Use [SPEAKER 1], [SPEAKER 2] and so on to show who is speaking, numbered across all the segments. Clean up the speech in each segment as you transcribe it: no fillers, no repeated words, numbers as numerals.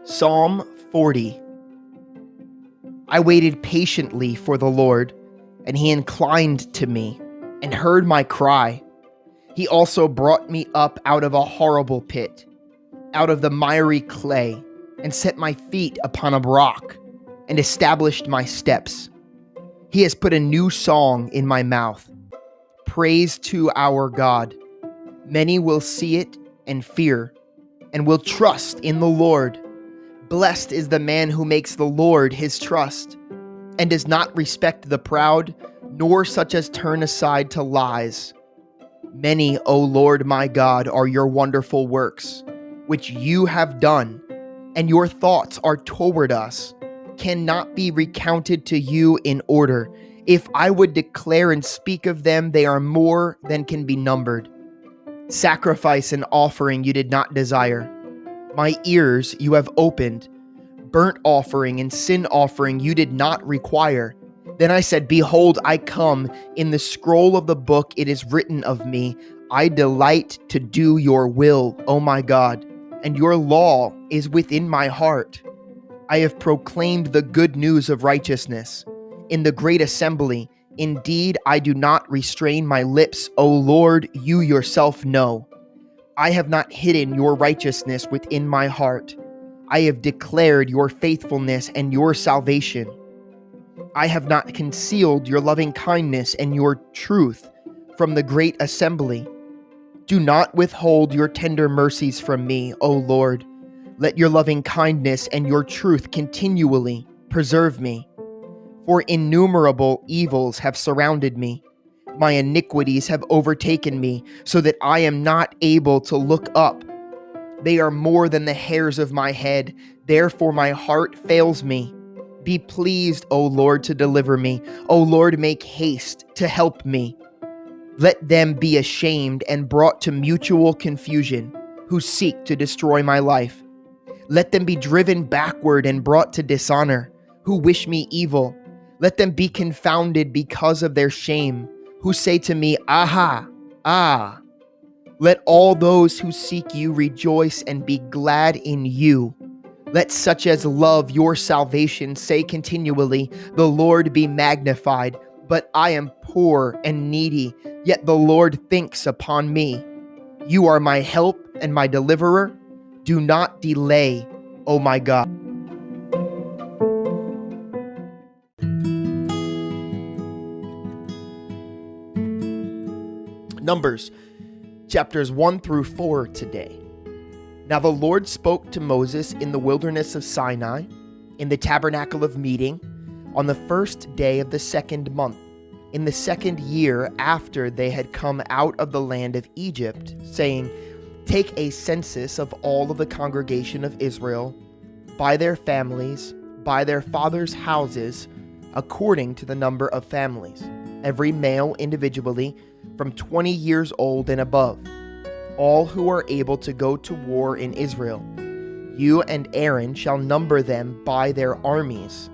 [SPEAKER 1] Psalm 40. I waited patiently for the Lord, and he inclined to me and heard my cry. He also brought me up out of a horrible pit, out of the miry clay, and set my feet upon a rock, and established my steps. He has put a new song in my mouth, praise to our God. Many will see it and fear, and will trust in the Lord. Blessed is the man who makes the Lord his trust, and does not respect the proud, nor such as turn aside to lies. Many, O Lord my God, are your wonderful works, which you have done, and your thoughts are toward us, cannot be recounted to you in order. If I would declare and speak of them, they are more than can be numbered. Sacrifice and offering you did not desire. My ears you have opened. Burnt offering and sin offering you did not require. Then I said, behold, I come. In the scroll of the book it is written of me, I delight to do your will, O my God, and your law is within my heart. I have proclaimed the good news of righteousness in the great assembly. Indeed, I do not restrain my lips, O Lord, you yourself know. I have not hidden your righteousness within my heart. I have declared your faithfulness and your salvation. I have not concealed your loving kindness and your truth from the great assembly. Do not withhold your tender mercies from me, O Lord. Let your loving kindness and your truth continually preserve me. For innumerable evils have surrounded me. My iniquities have overtaken me, so that I am not able to look up. They are more than the hairs of my head, therefore my heart fails me. Be pleased, O Lord, to deliver me. O Lord, make haste to help me. Let them be ashamed and brought to mutual confusion, who seek to destroy my life. Let them be driven backward and brought to dishonor, who wish me evil. Let them be confounded because of their shame, who say to me, aha, ah. Let all those who seek you rejoice and be glad in you. Let such as love your salvation say continually, the Lord be magnified. But I am poor and needy, yet the Lord thinks upon me. You are my help and my deliverer. Do not delay, O my God. Numbers chapters 1 through 4 today. Now the Lord spoke to Moses in the wilderness of Sinai, in the tabernacle of meeting, on the first day of the second month, in the second year after they had come out of the land of Egypt, saying, Take a census of all of the congregation of Israel, by their families, by their fathers' houses, according to the number of families, every male individually, from 20 years old and above, all who are able to go to war in Israel. You and Aaron shall number them by their armies,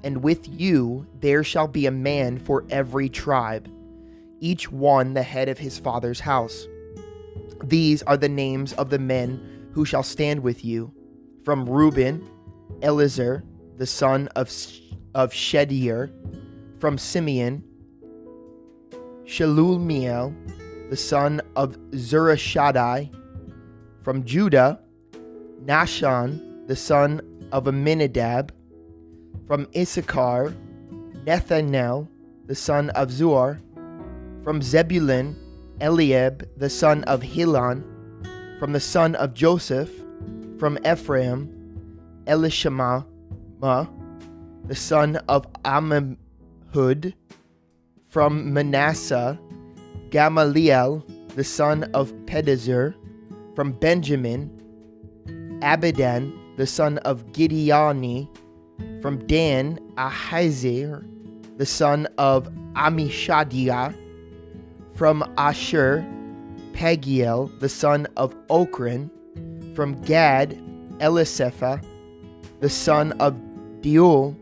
[SPEAKER 1] and with you there shall be a man for every tribe, each one the head of his father's house. These are the names of the men who shall stand with you. From Reuben, Elizur, the son of Shedeur. From Simeon, Shelumiel, the son of Zurishaddai. From Judah, Nahshon, the son of Amminadab. From Issachar, Nethanel, the son of Zuar. From Zebulun, Eliab, the son of Helon. From the son of Joseph. From Ephraim, Elishama, the son of Ammihud. From Manasseh, Gamaliel, the son of Pedazur. From Benjamin, Abidan, the son of Gideoni. From Dan, Ahiezer, the son of Amishadiah. From Asher, Pagiel, the son of Ochran. From Gad, Elisepha, the son of Deuel.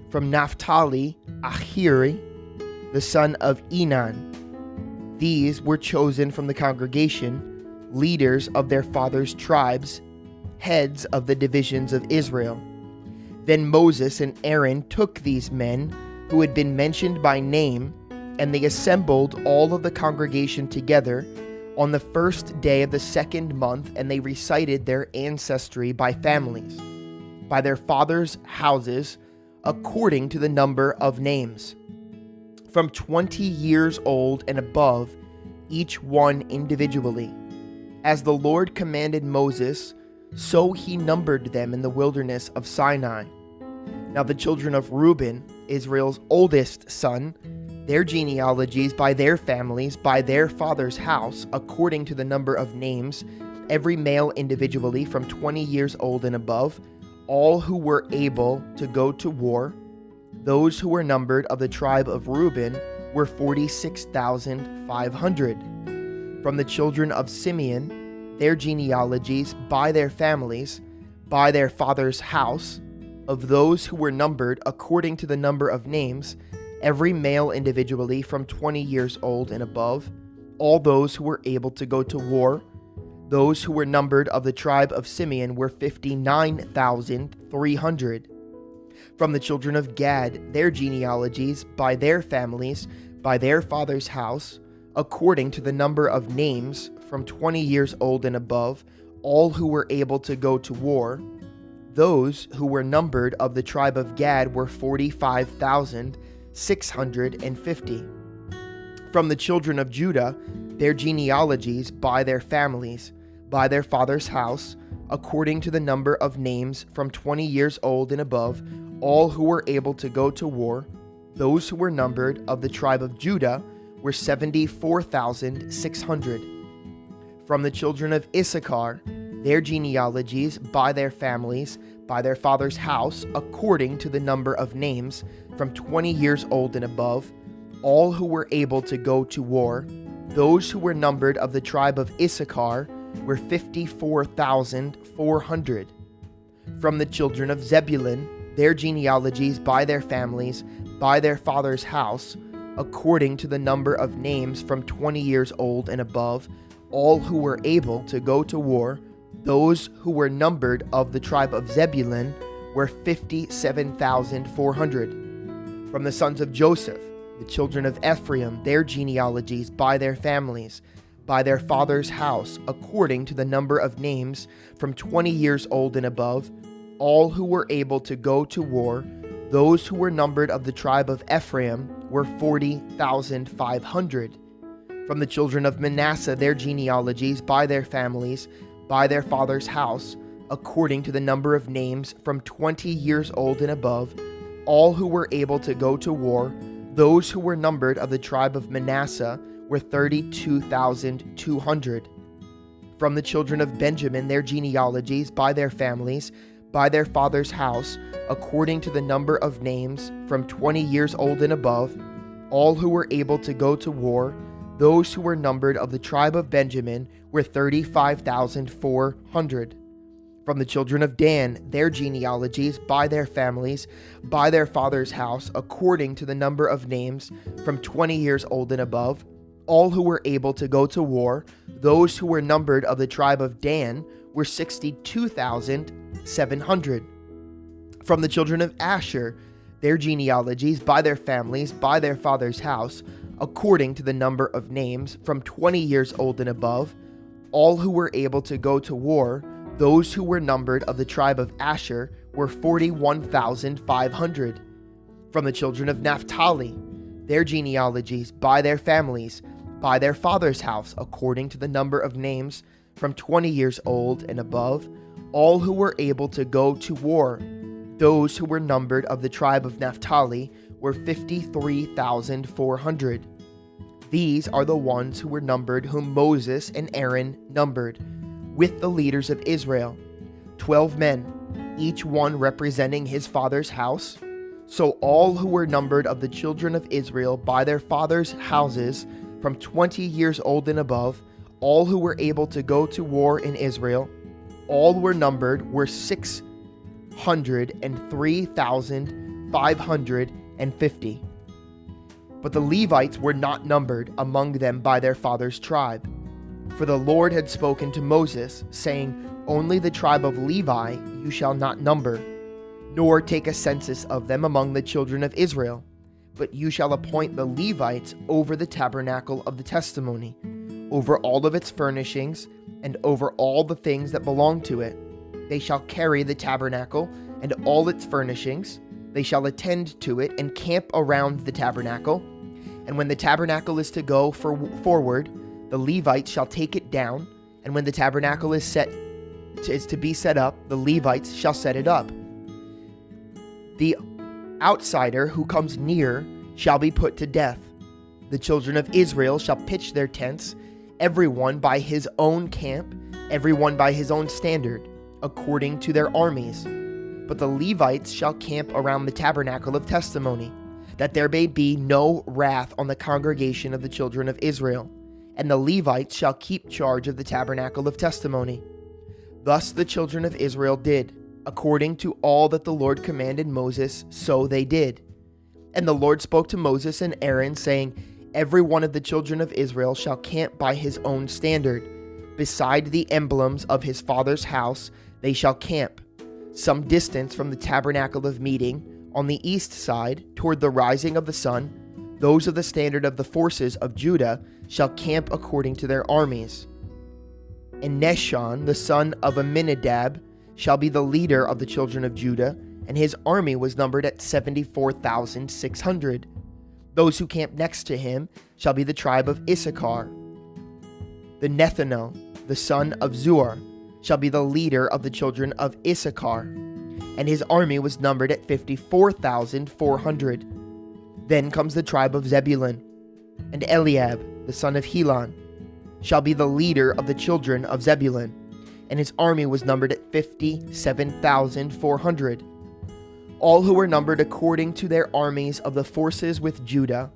[SPEAKER 1] From Naphtali, Ahiri, the son of Enan. These were chosen from the congregation, leaders of their fathers' tribes, heads of the divisions of Israel. Then Moses and Aaron took these men who had been mentioned by name, and they assembled all of the congregation together on the first day of the second month, and they recited their ancestry by families, by their fathers' houses, according to the number of names, from 20 years old and above, each one individually. As the Lord commanded Moses, so he numbered them in the wilderness of Sinai. Now the children of Reuben, Israel's oldest son, their genealogies by their families, by their father's house, according to the number of names, every male individually from 20 years old and above, all who were able to go to war. Those who were numbered of the tribe of Reuben were 46,500. From the children of Simeon, their genealogies by their families, by their father's house, of those who were numbered according to the number of names, every male individually from 20 years old and above, all those who were able to go to war. Those who were numbered of the tribe of Simeon were 59,300. From the children of Gad, their genealogies by their families, by their father's house, according to the number of names, from 20 years old and above, all who were able to go to war. Those who were numbered of the tribe of Gad were 45,650. From the children of Judah, their genealogies by their families, by their father's house, according to the number of names, from 20 years old and above, all who were able to go to war. Those who were numbered of the tribe of Judah were 74,600. From the children of Issachar, their genealogies by their families, by their father's house, according to the number of names, from 20 years old and above, all who were able to go to war. Those who were numbered of the tribe of Issachar were 54,400. From the children of Zebulun, their genealogies by their families, by their father's house, according to the number of names, from 20 years old and above, all who were able to go to war. Those who were numbered of the tribe of Zebulun were 57,400. From the sons of Joseph, the children of Ephraim, their genealogies by their families, by their father's house, according to the number of names, from 20 years old and above, all who were able to go to war. Those who were numbered of the tribe of Ephraim were 40,500. From the children of Manasseh, their genealogies by their families, by their father's house, according to the number of names, from 20 years old and above, all who were able to go to war. Those who were numbered of the tribe of Manasseh were 32,200. From the children of Benjamin, their genealogies by their families, by their father's house, according to the number of names, from 20 years old and above, all who were able to go to war. Those who were numbered of the tribe of Benjamin were 35,400. From the children of Dan, their genealogies by their families, by their father's house, according to the number of names, from 20 years old and above, all who were able to go to war. Those who were numbered of the tribe of Dan were 62,700. From the children of Asher, their genealogies by their families, by their father's house, according to the number of names, from 20 years old and above, all who were able to go to war. Those who were numbered of the tribe of Asher were 41,500. From the children of Naphtali, their genealogies by their families, by their father's house, according to the number of names, from 20 years old and above, all who were able to go to war. Those who were numbered of the tribe of Naphtali were 53,400. These are the ones who were numbered whom Moses and Aaron numbered, with the leaders of Israel, 12 men, each one representing his father's house. So all who were numbered of the children of Israel by their fathers' houses, from 20 years old and above, all who were able to go to war in Israel, all were numbered were 603,550. But the Levites were not numbered among them by their father's tribe. For the Lord had spoken to Moses, saying, Only the tribe of Levi you shall not number, nor take a census of them among the children of Israel. But you shall appoint the Levites over the tabernacle of the testimony, over all of its furnishings, and over all the things that belong to it. They shall carry the tabernacle and all its furnishings. They shall attend to it and camp around the tabernacle. And when the tabernacle is to go forward, the Levites shall take it down. And when the tabernacle is to be set up, the Levites shall set it up. The outsider who comes near shall be put to death. The children of Israel shall pitch their tents, everyone by his own camp, everyone by his own standard, according to their armies. But the Levites shall camp around the tabernacle of testimony, that there may be no wrath on the congregation of the children of Israel. And the Levites shall keep charge of the tabernacle of testimony. Thus the children of Israel did, according to all that the Lord commanded Moses, so they did. And the Lord spoke to Moses and Aaron, saying, Every one of the children of Israel shall camp by his own standard. Beside the emblems of his father's house they shall camp, some distance from the tabernacle of meeting, on the east side, toward the rising of the sun. Those of the standard of the forces of Judah shall camp according to their armies. And Nahshon, the son of Amminadab, shall be the leader of the children of Judah, and his army was numbered at 74,600. Those who camp next to him shall be the tribe of Issachar. The Nethanel, the son of Zuar, shall be the leader of the children of Issachar, and his army was numbered at 54,400. Then comes the tribe of Zebulun, and Eliab, the son of Helon, shall be the leader of the children of Zebulun, and his army was numbered at 57,400. All who were numbered according to their armies of the forces with Judah,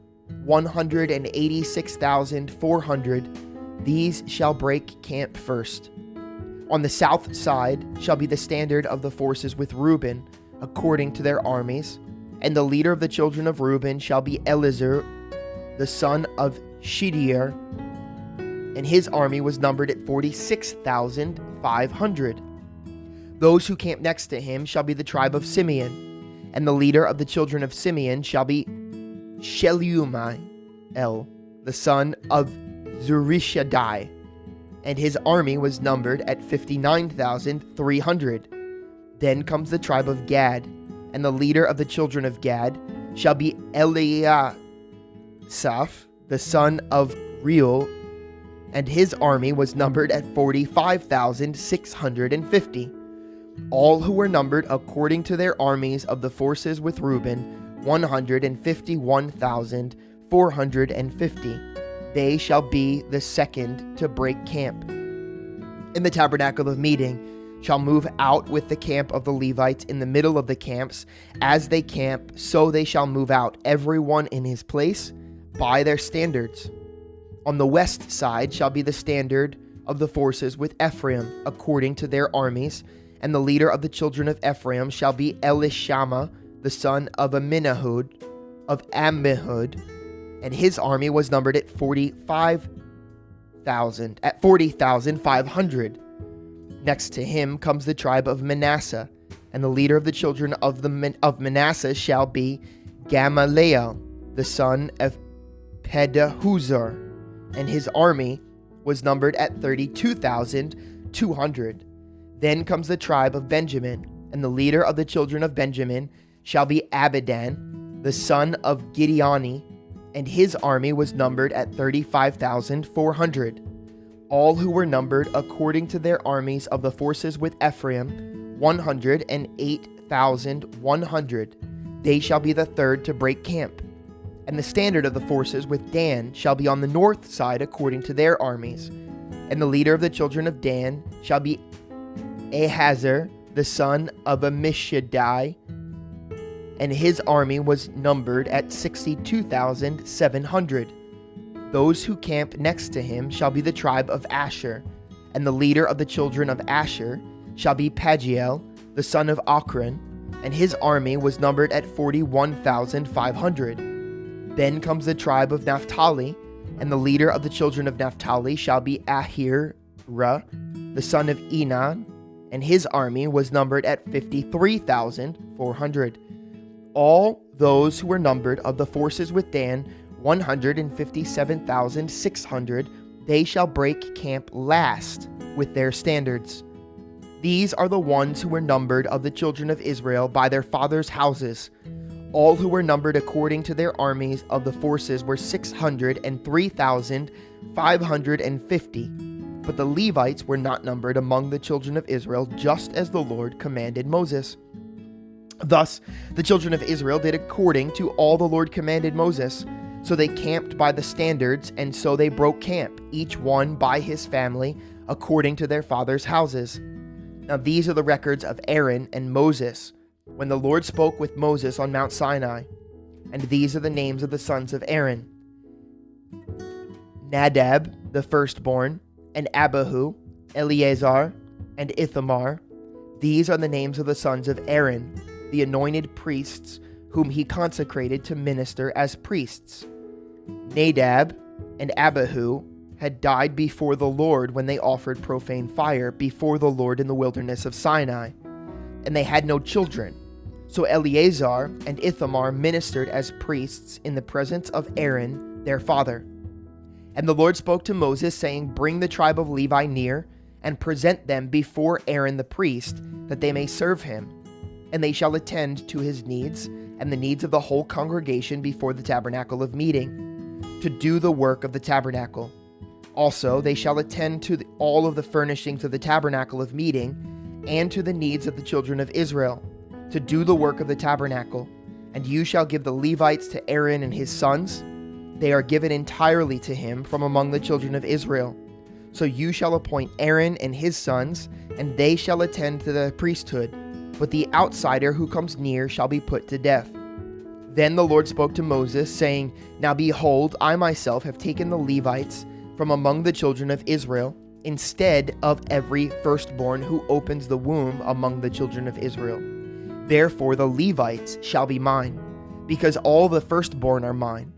[SPEAKER 1] 186,400, these shall break camp first. On the south side shall be the standard of the forces with Reuben, according to their armies, and the leader of the children of Reuben shall be Elizur, the son of Shedeur, and his army was numbered at 46,500. Those who camp next to him shall be the tribe of Simeon, and the leader of the children of Simeon shall be Shelumiel, the son of Zurishaddai, and his army was numbered at 59,300. Then comes the tribe of Gad, and the leader of the children of Gad shall be Eliasaph, the son of Reuel, and his army was numbered at 45,650. All who were numbered according to their armies of the forces with Reuben, 151,450. They shall be the second to break camp. In the tabernacle of meeting shall move out with the camp of the Levites in the middle of the camps. As they camp, so they shall move out, everyone in his place, by their standards. On the west side shall be the standard of the forces with Ephraim, according to their armies, and the leader of the children of Ephraim shall be Elishama, the son of Amminahud, and his army was numbered at 40,500. Next to him comes the tribe of Manasseh, and the leader of the children of Manasseh shall be Gamaliel, the son of Pedahuzur, and his army was numbered at 32,200. Then comes the tribe of Benjamin, and the leader of the children of Benjamin shall be Abidan, the son of Gideoni, and his army was numbered at 35,400. All who were numbered according to their armies of the forces with Ephraim, 108,100. They shall be the third to break camp. And the standard of the forces with Dan shall be on the north side according to their armies. And the leader of the children of Dan shall be Ahazar, the son of Ammishaddai, and his army was numbered at 62,700. Those who camp next to him shall be the tribe of Asher, and the leader of the children of Asher shall be Pagiel, the son of Ochran, and his army was numbered at 41,500. Then comes the tribe of Naphtali, and the leader of the children of Naphtali shall be Ahira, the son of Enan, and his army was numbered at 53,400. All those who were numbered of the forces with Dan, 157,600, they shall break camp last with their standards. These are the ones who were numbered of the children of Israel by their fathers' houses. All who were numbered according to their armies of the forces were 603,550. But the Levites were not numbered among the children of Israel, just as the Lord commanded Moses. Thus the children of Israel did according to all the Lord commanded Moses. So they camped by the standards, and so they broke camp, each one by his family, according to their fathers' houses. Now these are the records of Aaron and Moses, when the Lord spoke with Moses on Mount Sinai. And these are the names of the sons of Aaron: Nadab, the firstborn, and Abihu, Eleazar, and Ithamar. These are the names of the sons of Aaron, the anointed priests, whom he consecrated to minister as priests. Nadab and Abihu had died before the Lord when they offered profane fire before the Lord in the wilderness of Sinai, and they had no children. So Eleazar and Ithamar ministered as priests in the presence of Aaron, their father. And the Lord spoke to Moses, saying, Bring the tribe of Levi near, and present them before Aaron the priest, that they may serve him. And they shall attend to his needs, and the needs of the whole congregation before the tabernacle of meeting, to do the work of the tabernacle. Also they shall attend to all of the furnishings of the tabernacle of meeting, and to the needs of the children of Israel, to do the work of the tabernacle. And you shall give the Levites to Aaron and his sons. They are given entirely to him from among the children of Israel. So you shall appoint Aaron and his sons, and they shall attend to the priesthood. But the outsider who comes near shall be put to death. Then the Lord spoke to Moses, saying, Now behold, I myself have taken the Levites from among the children of Israel, instead of every firstborn who opens the womb among the children of Israel. Therefore the Levites shall be mine, because all the firstborn are mine.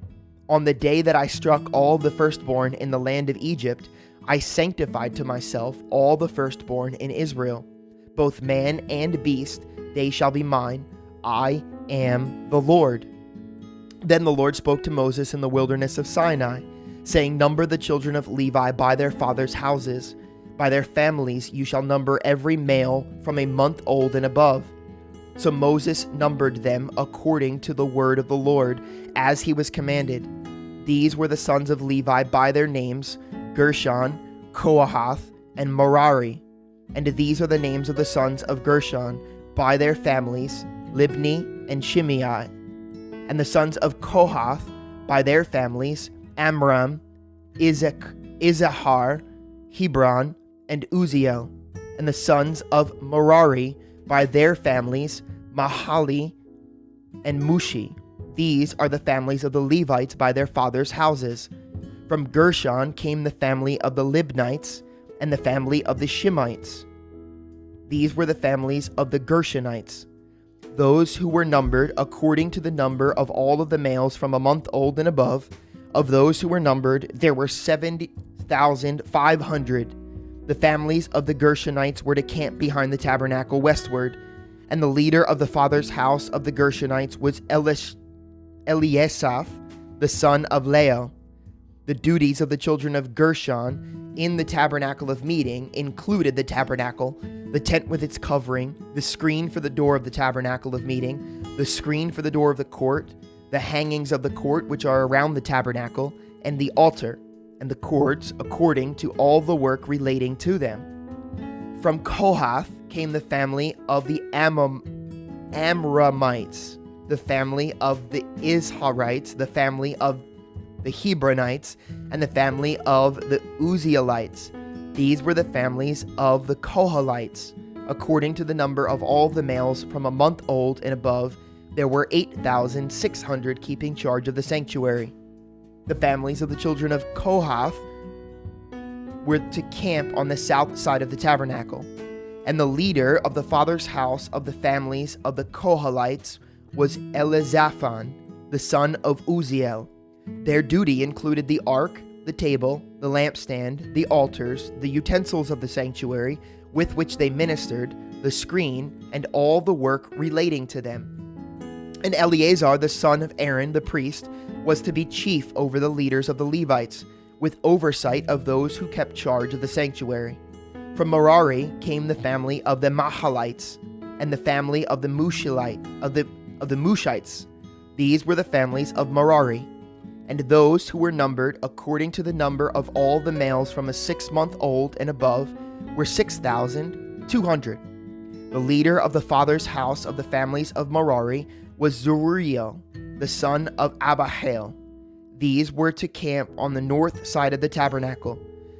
[SPEAKER 1] On the day that I struck all the firstborn in the land of Egypt, I sanctified to myself all the firstborn in Israel. Both man and beast, they shall be mine. I am the Lord. Then the Lord spoke to Moses in the wilderness of Sinai, saying, Number the children of Levi by their fathers' houses. By their families you shall number every male from a month old and above. So Moses numbered them according to the word of the Lord, as he was commanded. These were the sons of Levi by their names: Gershon, Kohath, and Merari. And these are the names of the sons of Gershon by their families: Libni and Shimei. And the sons of Kohath by their families: Amram, Izahar, Hebron, and Uziel. And the sons of Merari by their families: Mahali and Mushi. These are the families of the Levites by their fathers' houses. From Gershon came the family of the Libnites and the family of the Shimeites. These were the families of the Gershonites. Those who were numbered according to the number of all of the males from a month old and above, of those who were numbered, there were 70,500. The families of the Gershonites were to camp behind the tabernacle westward, and the leader of the father's house of the Gershonites was Eliasaph, the son of Leo. The duties of the children of Gershon in the tabernacle of meeting included the tabernacle, the tent with its covering, the screen for the door of the tabernacle of meeting, the screen for the door of the court, the hangings of the court which are around the tabernacle, and the altar, and the cords according to all the work relating to them. From Kohath came the family of the Amramites, the family of the Izharites, the family of the Hebronites, and the family of the Uzielites. These were the families of the Kohathites. According to the number of all the males from a month old and above, there were 8,600 keeping charge of the sanctuary. The families of the children of Kohath were to camp on the south side of the tabernacle. And the leader of the father's house of the families of the Kohathites was Elizaphan, the son of Uziel. Their duty included the ark, the table, the lampstand, the altars, the utensils of the sanctuary with which they ministered, the screen, and all the work relating to them. And Eleazar, the son of Aaron the priest, was to be chief over the leaders of the Levites, with oversight of those who kept charge of the sanctuary. From Merari came the family of the Mahalites, and the family of the Mushites. These were the families of Merari. And those who were numbered according to the number of all the males from a 6-month-old and above were 6,200. The leader of the father's house of the families of Merari was Zuriel, the son of Abihail. These were to camp on the north side of the tabernacle,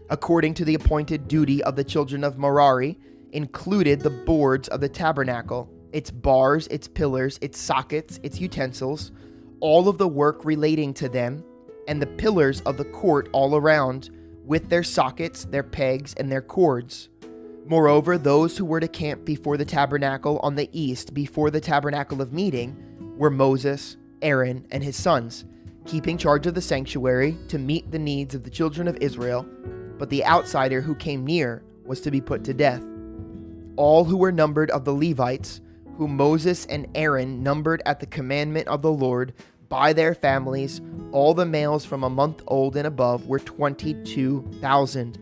[SPEAKER 1] according to the appointed duty of the children of Merari, included the boards of the tabernacle, its bars, its pillars, its sockets, its utensils, all of the work relating to them, and the pillars of the court all around, with their sockets, their pegs, and their cords. Moreover, those who were to camp before the tabernacle on the east before the tabernacle of meeting were Moses, Aaron, and his sons, keeping charge of the sanctuary to meet the needs of the children of Israel, but the outsider who came near was to be put to death. All who were numbered of the Levites, whom Moses and Aaron numbered at the commandment of the Lord by their families, all the males from a month old and above were 22,000.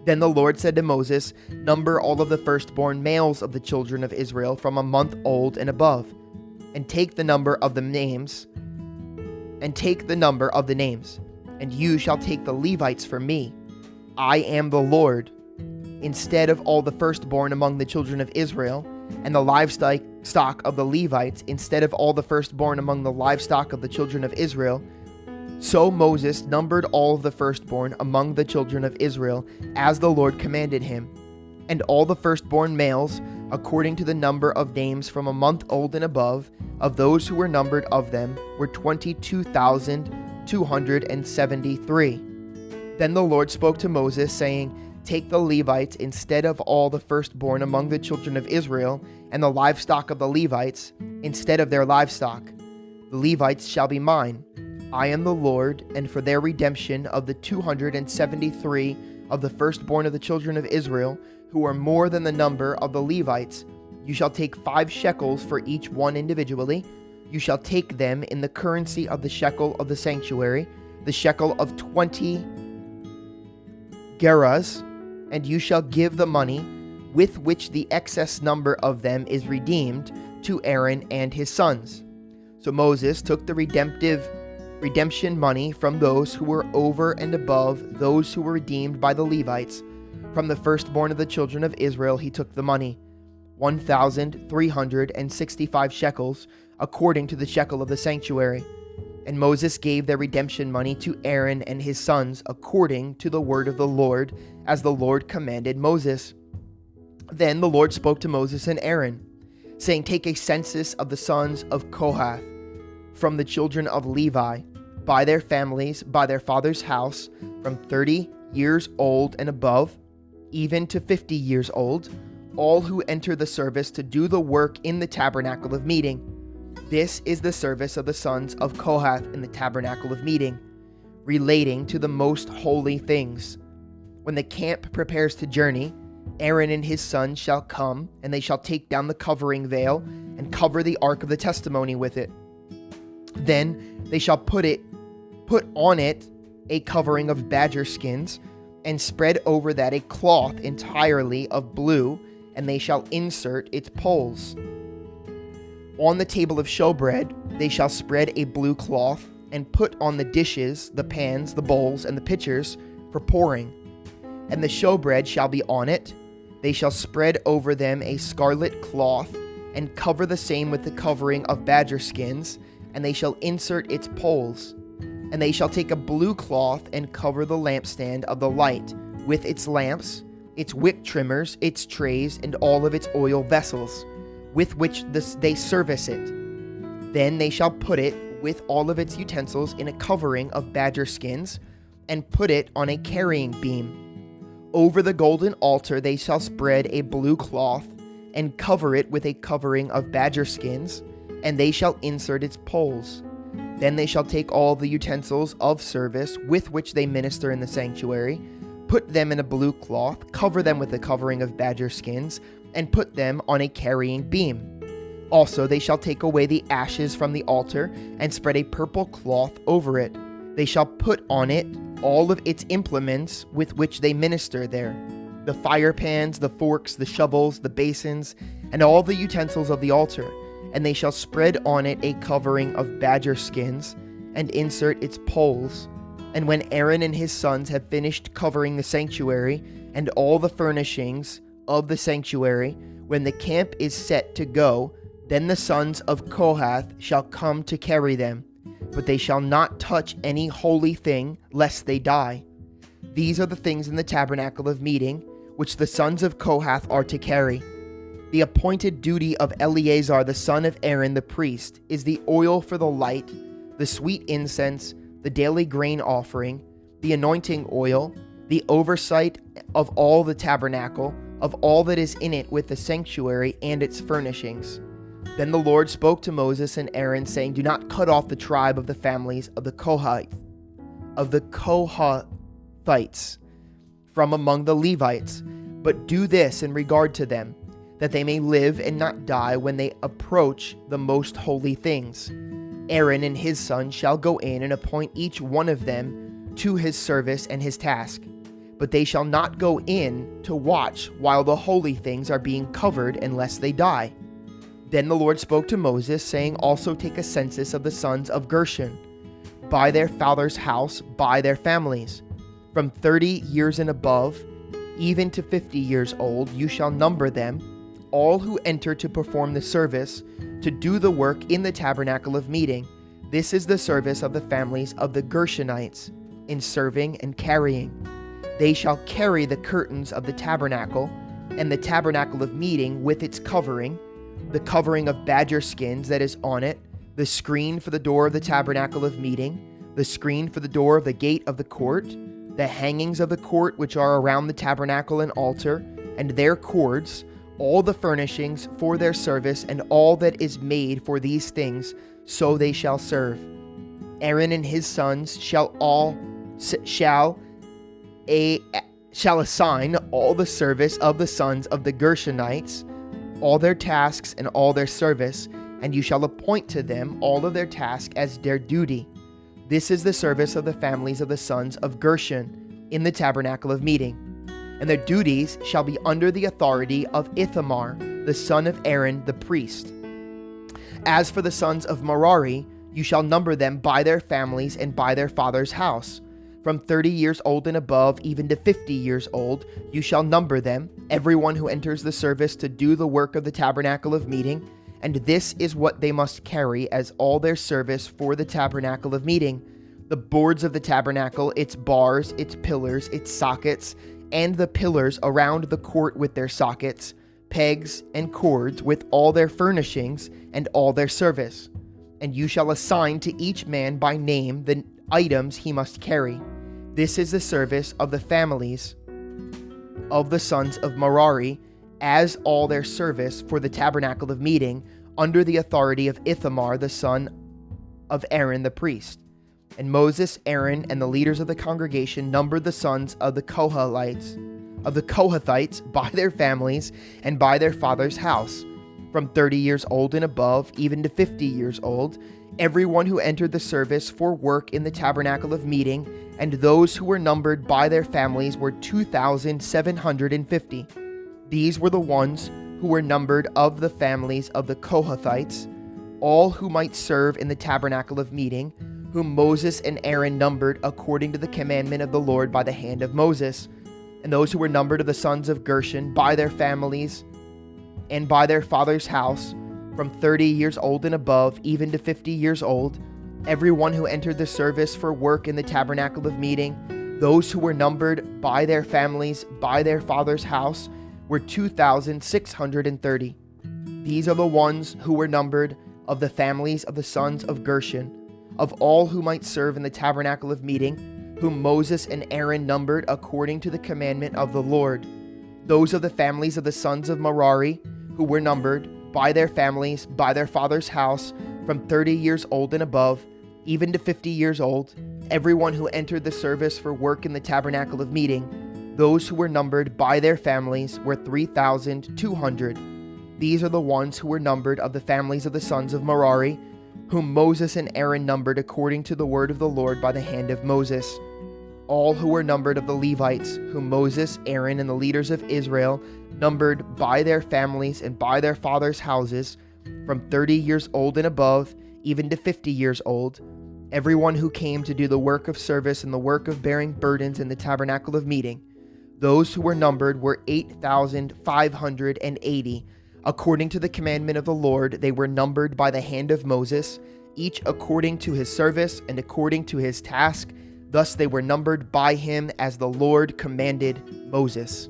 [SPEAKER 1] Then the Lord said to Moses, "Number all of the firstborn males of the children of Israel from a month old and above, and take the number of the names, and you shall take the Levites for me. I am the Lord. Instead of all the firstborn among the children of Israel, and the livestock of the Levites, instead of all the firstborn among the livestock of the children of Israel, so Moses numbered all of the firstborn among the children of Israel, as the Lord commanded him. And all the firstborn males, according to the number of names from a month old and above, of those who were numbered of them, were 22,273. Then the Lord spoke to Moses, saying, "Take the Levites instead of all the firstborn among the children of Israel, and the livestock of the Levites instead of their livestock. The Levites shall be mine. I am the Lord, and for their redemption of the 273 of the firstborn of the children of Israel, who are more than the number of the Levites, you shall take 5 shekels for each one individually. You shall take them in the currency of the shekel of the sanctuary, the shekel of 20 gerahs, and you shall give the money with which the excess number of them is redeemed to Aaron and his sons." So Moses took the redemption money from those who were over and above those who were redeemed by the Levites. From the firstborn of the children of Israel he took the money, 1,365 shekels, according to the shekel of the sanctuary. And Moses gave their redemption money to Aaron and his sons, according to the word of the Lord, as the Lord commanded Moses. Then the Lord spoke to Moses and Aaron, saying, "Take a census of the sons of Kohath, from the children of Levi, by their families, by their father's house, from 30 years old and above, even to 50 years old, all who enter the service to do the work in the tabernacle of meeting. This is the service of the sons of Kohath in the tabernacle of meeting, relating to the most holy things. When the camp prepares to journey, Aaron and his sons shall come, and they shall take down the covering veil and cover the ark of the testimony with it. Then they shall put on it a covering of badger skins, and spread over that a cloth entirely of blue, and they shall insert its poles. On the table of showbread they shall spread a blue cloth, and put on the dishes, the pans, the bowls, and the pitchers for pouring. And the showbread shall be on it. They shall spread over them a scarlet cloth, and cover the same with the covering of badger skins, and they shall insert its poles. And they shall take a blue cloth and cover the lampstand of the light, with its lamps, its wick trimmers, its trays, and all of its oil vessels, with which they service it. Then they shall put it, with all of its utensils, in a covering of badger skins, and put it on a carrying beam. Over the golden altar they shall spread a blue cloth, and cover it with a covering of badger skins, and they shall insert its poles. Then they shall take all the utensils of service with which they minister in the sanctuary, put them in a blue cloth, cover them with a covering of badger skins, and put them on a carrying beam. Also they shall take away the ashes from the altar, and spread a purple cloth over it. They shall put on it all of its implements with which they minister there, the fire pans, the forks, the shovels, the basins, and all the utensils of the altar. And they shall spread on it a covering of badger skins, and insert its poles. And when Aaron and his sons have finished covering the sanctuary and all the furnishings of the sanctuary, when the camp is set to go, then the sons of Kohath shall come to carry them, but they shall not touch any holy thing, lest they die. These are the things in the tabernacle of meeting, which the sons of Kohath are to carry. The appointed duty of Eleazar the son of Aaron the priest is the oil for the light, the sweet incense, the daily grain offering, the anointing oil, the oversight of all the tabernacle, of all that is in it with the sanctuary and its furnishings. Then the Lord spoke to Moses and Aaron, saying, Do not cut off the tribe of the families of the Kohathites from among the Levites, but do this in regard to them, that they may live and not die when they approach the most holy things. Aaron and his sons shall go in and appoint each one of them to his service and his task, but they shall not go in to watch while the holy things are being covered unless they die. Then the Lord spoke to Moses, saying, Also take a census of the sons of Gershon, by their father's house, by their families. From 30 years and above, even to 50 years old, you shall number them, all who enter to perform the service, to do the work in the tabernacle of meeting. This is the service of the families of the Gershonites, in serving and carrying. They shall carry the curtains of the tabernacle, and the tabernacle of meeting with its covering, the covering of badger skins that is on it, the screen for the door of the tabernacle of meeting, the screen for the door of the gate of the court, the hangings of the court which are around the tabernacle and altar, and their cords, all the furnishings for their service, and all that is made for these things, so they shall serve. Aaron and his sons shall assign all the service of the sons of the Gershonites, all their tasks and all their service, and you shall appoint to them all of their task as their duty. This is the service of the families of the sons of Gershon in the tabernacle of meeting. And their duties shall be under the authority of Ithamar, the son of Aaron the priest. As for the sons of Merari, you shall number them by their families and by their father's house. From 30 years old and above, even to 50 years old, you shall number them, everyone who enters the service to do the work of the tabernacle of meeting. And this is what they must carry as all their service for the tabernacle of meeting: the boards of the tabernacle, its bars, its pillars, its sockets, and the pillars around the court with their sockets, pegs, and cords, with all their furnishings and all their service. And you shall assign to each man by name the items he must carry. This is the service of the families of the sons of Merari, as all their service for the tabernacle of meeting, under the authority of Ithamar the son of Aaron the priest. And Moses, Aaron, and the leaders of the congregation numbered the sons of the Kohathites by their families and by their father's house, from 30 years old and above, even to 50 years old, everyone who entered the service for work in the tabernacle of meeting, and those who were numbered by their families were 2,750. These were the ones who were numbered of the families of the Kohathites, all who might serve in the tabernacle of meeting, whom Moses and Aaron numbered according to the commandment of the Lord by the hand of Moses. And those who were numbered of the sons of Gershon by their families and by their father's house, from 30 years old and above, even to 50 years old, everyone who entered the service for work in the tabernacle of meeting, those who were numbered by their families, by their father's house, were 2,630. These are the ones who were numbered of the families of the sons of Gershon, of all who might serve in the tabernacle of meeting, whom Moses and Aaron numbered according to the commandment of the Lord. Those of the families of the sons of Merari, who were numbered by their families, by their father's house, from 30 years old and above, even to 50 years old, everyone who entered the service for work in the tabernacle of meeting, those who were numbered by their families were 3,200. These are the ones who were numbered of the families of the sons of Merari, whom Moses and Aaron numbered according to the word of the Lord by the hand of Moses. All who were numbered of the Levites, whom Moses, Aaron, and the leaders of Israel numbered by their families and by their fathers' houses, from 30 years old and above, even to 50 years old, everyone who came to do the work of service and the work of bearing burdens in the tabernacle of meeting, those who were numbered were 8,580. According to the commandment of the Lord, they were numbered by the hand of Moses, each according to his service and according to his task. Thus they were numbered by him as the Lord commanded Moses.